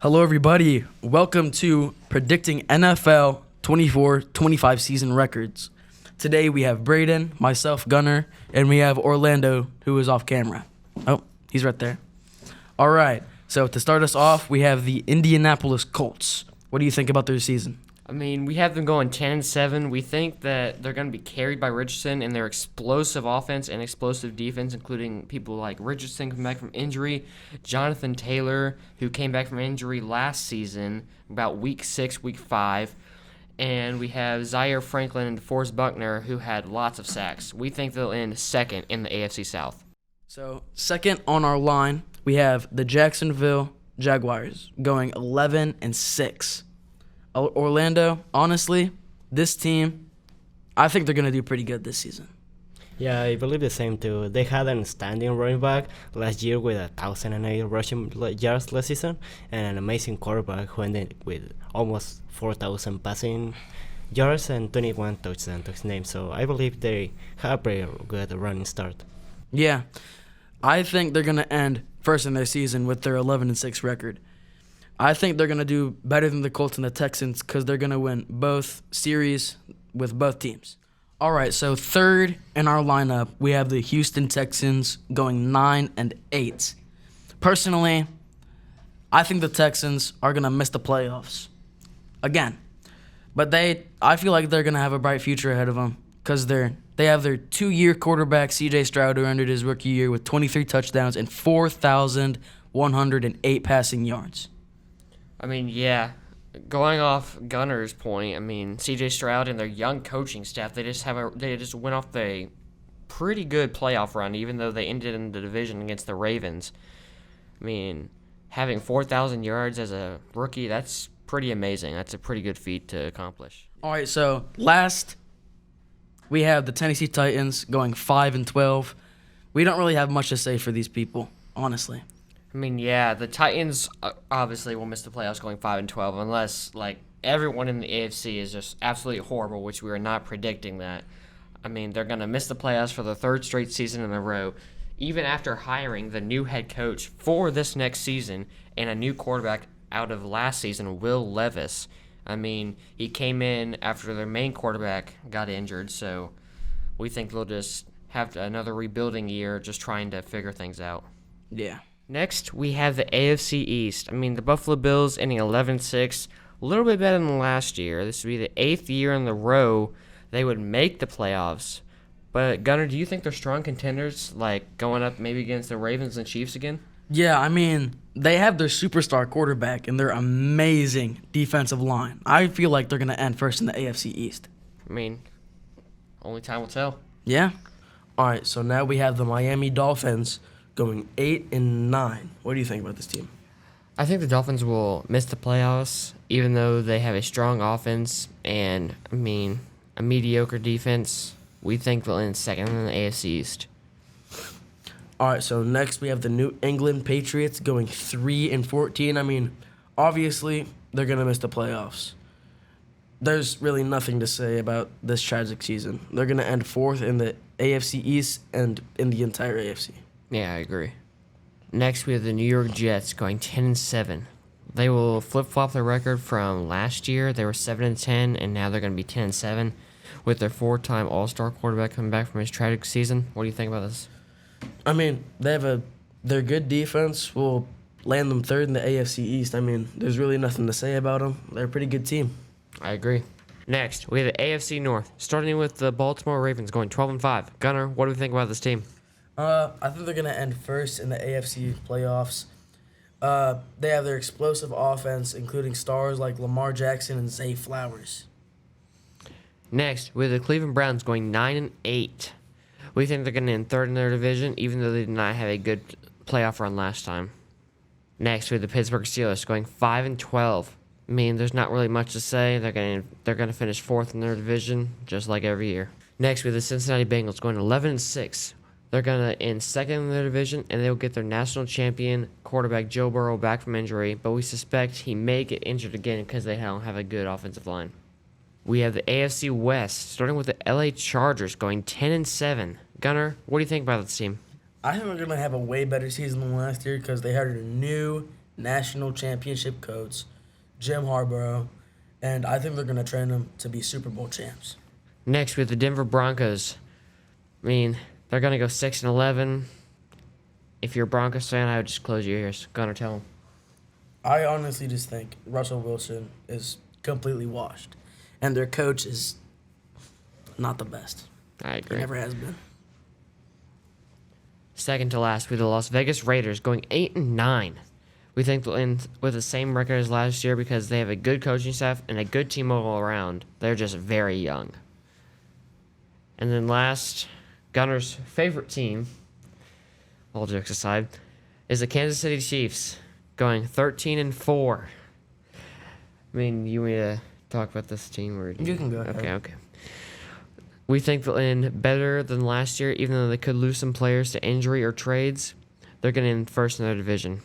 Hello, everybody. Welcome to Predicting NFL 24-25 season records. Today we have Braedon, myself, Gunnar, and we have Orlando, who is off camera. Oh, he's right there. All right. So to start us off, we have the Indianapolis Colts. What do you think about their season? I mean, we have them going 10-7. We think that they're going to be carried by Richardson and their explosive offense and explosive defense, including people like Richardson coming back from injury, Jonathan Taylor, who came back from injury last season, about week 6, week 5, and we have Zaire Franklin and DeForest Buckner, who had lots of sacks. We think they'll end second in the AFC South. So second on our line, we have the Jacksonville Jaguars going 11-6. Orlando, honestly, this team, I think they're going to do pretty good this season. Yeah, I believe the same too. They had an standing running back last year with 1,008 rushing yards last season, and an amazing quarterback who ended with almost 4,000 passing yards and 21 touchdowns. So I believe they have a pretty good running start. Yeah, I think they're going to end first in their season with their 11-6 record. I think they're going to do better than the Colts and the Texans because they're going to win both series with both teams. All right, so third in our lineup, we have the Houston Texans going 9-8. Personally, I think the Texans are going to miss the playoffs again. But I feel like they're going to have a bright future ahead of them because they have their 2-year quarterback, C.J. Stroud, who ended his rookie year with 23 touchdowns and 4,108 passing yards. I mean, yeah, going off Gunnar's point, I mean, C.J. Stroud and their young coaching staff, they just went off a pretty good playoff run, even though they ended in the division against the Ravens. I mean, having 4,000 yards as a rookie, that's pretty amazing. That's a pretty good feat to accomplish. All right, so last we have the Tennessee Titans going 5-12. We don't really have much to say for these people, honestly. I mean, yeah, the Titans obviously will miss the playoffs going 5-12 unless, everyone in the AFC is just absolutely horrible, which we are not predicting that. I mean, they're going to miss the playoffs for the third straight season in a row, even after hiring the new head coach for this next season and a new quarterback out of last season, Will Levis. I mean, he came in after their main quarterback got injured, so we think they'll just have another rebuilding year just trying to figure things out. Yeah. Next, we have the AFC East. I mean, the Buffalo Bills ending 11-6, a little bit better than last year. This would be the 8th year in a row they would make the playoffs. But, Gunnar, do you think they're strong contenders, going up maybe against the Ravens and Chiefs again? Yeah, I mean, they have their superstar quarterback and their amazing defensive line. I feel like they're going to end first in the AFC East. I mean, only time will tell. Yeah. All right, so now we have the Miami Dolphins going 8-9. What do you think about this team? I think the Dolphins will miss the playoffs, even though they have a strong offense and, a mediocre defense. We think they'll end second in the AFC East. All right, so next we have the New England Patriots going 3-14. I mean, obviously, they're going to miss the playoffs. There's really nothing to say about this tragic season. They're going to end fourth in the AFC East and in the entire AFC. Yeah, I agree. Next, we have the New York Jets going 10-7. They will flip-flop their record from last year. They were 7-10, and now they're going to be 10-7 with their 4-time All-Star quarterback coming back from his tragic season. What do you think about this? I mean, their good defense will land them third in the AFC East. I mean, there's really nothing to say about them. They're a pretty good team. I agree. Next, we have the AFC North, starting with the Baltimore Ravens going 12-5. Gunnar, what do we think about this team? I think they're going to end first in the AFC playoffs. They have their explosive offense, including stars like Lamar Jackson and Zay Flowers. Next, we have the Cleveland Browns going 9-8. We think they're going to end third in their division, even though they did not have a good playoff run last time. Next, we have the Pittsburgh Steelers going 5-12. I mean, there's not really much to say. They're going to finish fourth in their division, just like every year. Next, we have the Cincinnati Bengals going 11-6. They're going to end second in their division, and they'll get their national champion quarterback Joe Burrow back from injury, but we suspect he may get injured again because they don't have a good offensive line. We have the AFC West, starting with the LA Chargers going 10-7. Gunnar, what do you think about this team? I think they're going to have a way better season than last year because they hired a new national championship coach, Jim Harbaugh, and I think they're going to train them to be Super Bowl champs. Next, we have the Denver Broncos. I mean, they're going to go 6-11. If you're a Broncos fan, I would just close your ears. Gunnar, tell them. I honestly just think Russell Wilson is completely washed, and their coach is not the best. I He agree. never has been. Second to last, we have the Las Vegas Raiders going 8-9. We think they'll end with the same record as last year because they have a good coaching staff and a good team all around. They're just very young. And then last, Gunnar's favorite team, all jokes aside, is the Kansas City Chiefs going 13-4. I mean, you want me to talk about this team? Or You can go ahead. Okay. We think they'll end better than last year, even though they could lose some players to injury or trades. They're going to end first in their division.